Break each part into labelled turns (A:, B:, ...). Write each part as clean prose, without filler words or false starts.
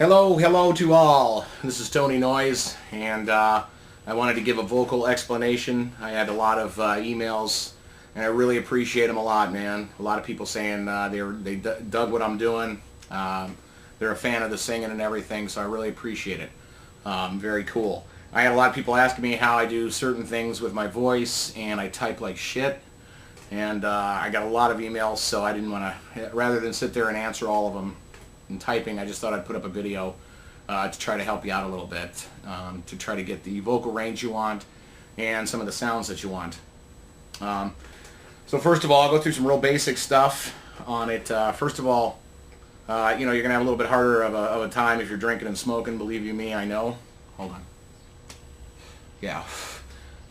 A: Hello to all. This is Tony Noyes, and I wanted to give a vocal explanation. I had a lot of emails, and I really appreciate them a lot, man. A lot of people saying they dug what I'm doing. They're a fan of the singing and everything, so I really appreciate it. Very cool. I had a lot of people asking me how I do certain things with my voice, and I type like shit. And I got a lot of emails, so I didn't want to, rather than sit there and answer all of them in typing, I just thought I'd put up a video to try to help you out a little bit, to try to get the vocal range you want and some of the sounds that you want. So first of all, I'll go through some real basic stuff on it. First of all, you know, you're going to have a little bit harder of a time if you're drinking and smoking, believe you me, I know. Hold on. Yeah.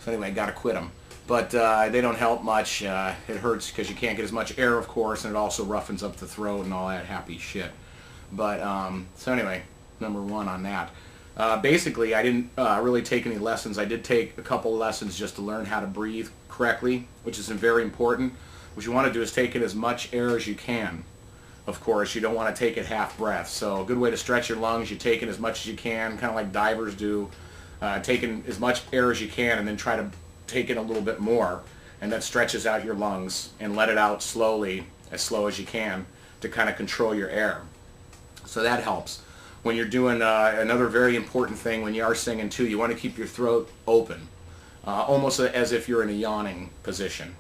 A: So anyway, got to quit them. But they don't help much. It hurts because you can't get as much air, of course, and it also roughens up the throat and all that happy shit. But, so anyway, number one on that. Basically, I didn't really take any lessons. I did take a couple lessons just to learn how to breathe correctly, which is very important. What you want to do is take in as much air as you can. Of course, you don't want to take it half breath. So a good way to stretch your lungs, you take in as much as you can, kind of like divers do. Take in as much air as you can and then try to take in a little bit more. And that stretches out your lungs, and let it out slowly, as slow as you can, to kind of control your air. So that helps. When you're doing another very important thing when you are singing too, you want to keep your throat open, almost as if you're in a yawning position.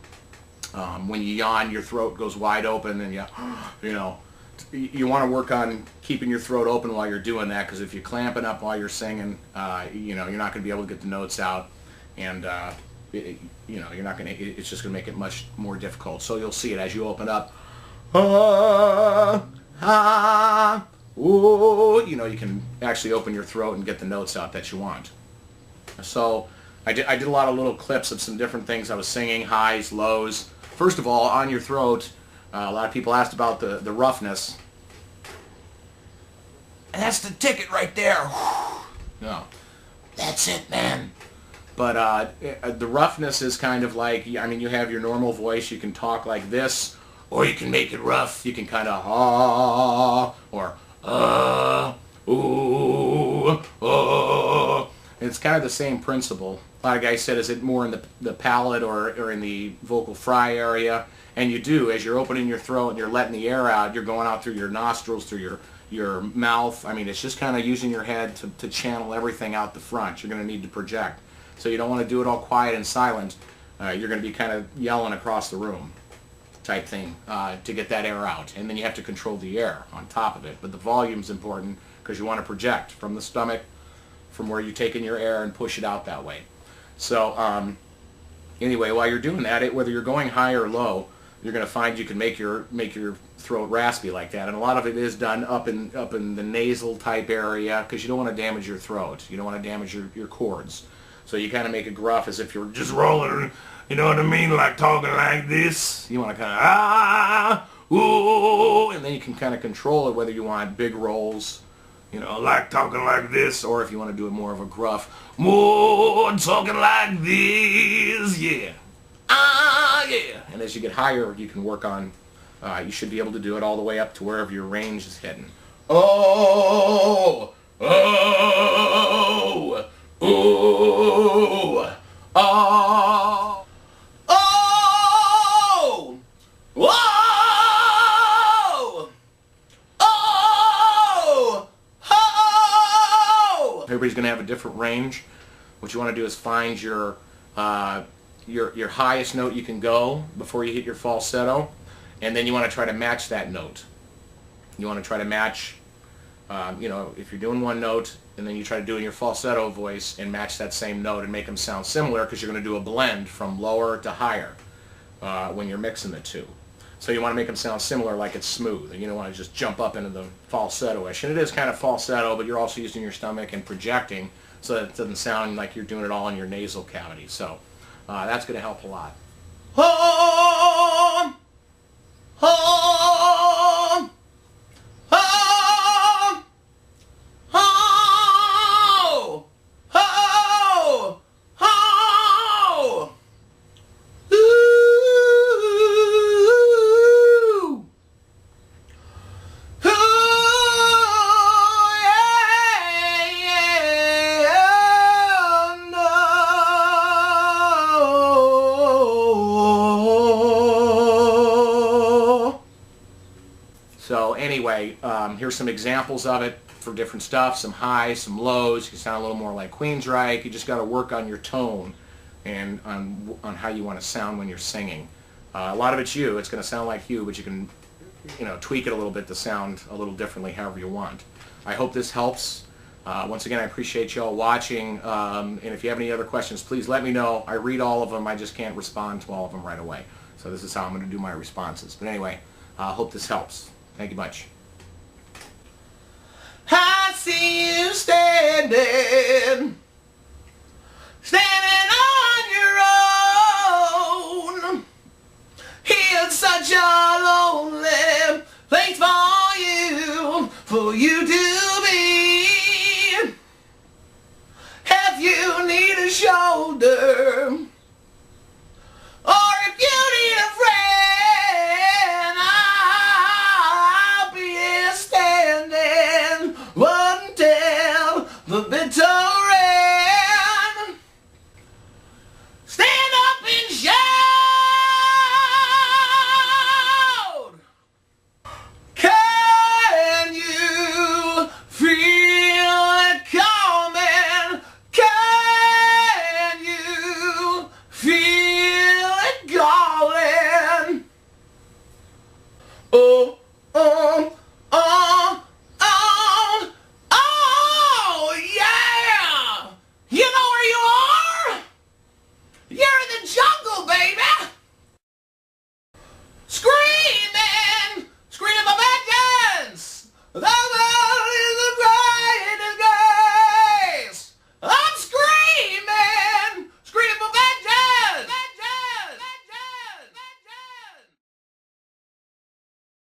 A: When you yawn, your throat goes wide open, and you want to work on keeping your throat open while you're doing that, because if you're clamping up while you're singing, you're not going to be able to get the notes out, and you're not going to. It's just going to make it much more difficult. So you'll see it as you open up. Ooh, you can actually open your throat and get the notes out that you want. So I did a lot of little clips of some different things I was singing, highs, lows. First of all, on your throat, a lot of people asked about the roughness. And that's the ticket right there. No, that's it, man. But the roughness is kind of like, I mean, you have your normal voice. You can talk like this, or you can make it rough. You can kind of or ooh, oh. It's kind of the same principle. A lot of guys said, is it more in the palate or in the vocal fry area? And you do, as you're opening your throat and you're letting the air out, you're going out through your nostrils, through your mouth. I mean, it's just kind of using your head to channel everything out the front. You're going to need to project. So you don't want to do it all quiet and silent. You're going to be kind of yelling across the room type thing to get that air out. And then you have to control the air on top of it. But the volume's important because you want to project from the stomach, from where you take in your air and push it out that way. So anyway, while you're doing that, whether you're going high or low, you're going to find you can make your throat raspy like that. And a lot of it is done up in the nasal type area, because you don't want to damage your throat. You don't want to damage your cords. So you kind of make it gruff as if you're just rolling, you know what I mean, like talking like this. You want to kind of ooh, and then you can kind of control it, whether you want big rolls, like talking like this, or if you want to do it more of a gruff, more talking like this, yeah, yeah. And as you get higher, you can work on, you should be able to do it all the way up to wherever your range is heading. Oh, oh, ooh, oh, oh, whoa, oh, oh. Everybody's going to have a different range. What you want to do is find your highest note you can go before you hit your falsetto, and then you want to try to match that note. You want to try to match, if you're doing one note, and then you try to do in your falsetto voice and match that same note and make them sound similar, because you're going to do a blend from lower to higher when you're mixing the two. So you want to make them sound similar, like it's smooth, and you don't want to just jump up into the falsetto-ish. And it is kind of falsetto, but you're also using your stomach and projecting, so that it doesn't sound like you're doing it all in your nasal cavity. So that's going to help a lot. Home, home, home, ho, ho, ho. Ooh, ooh, yeah. anyway, here's some examples of it for different stuff, some highs, some lows. You can sound a little more like Queensryche. You just got to work on your tone and on how you want to sound when you're singing. A lot of it's you. It's going to sound like you, but you can, tweak it a little bit to sound a little differently however you want. I hope this helps. Once again, I appreciate y'all watching, and if you have any other questions, please let me know. I read all of them. I just can't respond to all of them right away. So this is how I'm going to do my responses. But anyway, I hope this helps. Thank you much. I see you standing on your own. It's such a lonely place for you to be. If you need a shoulder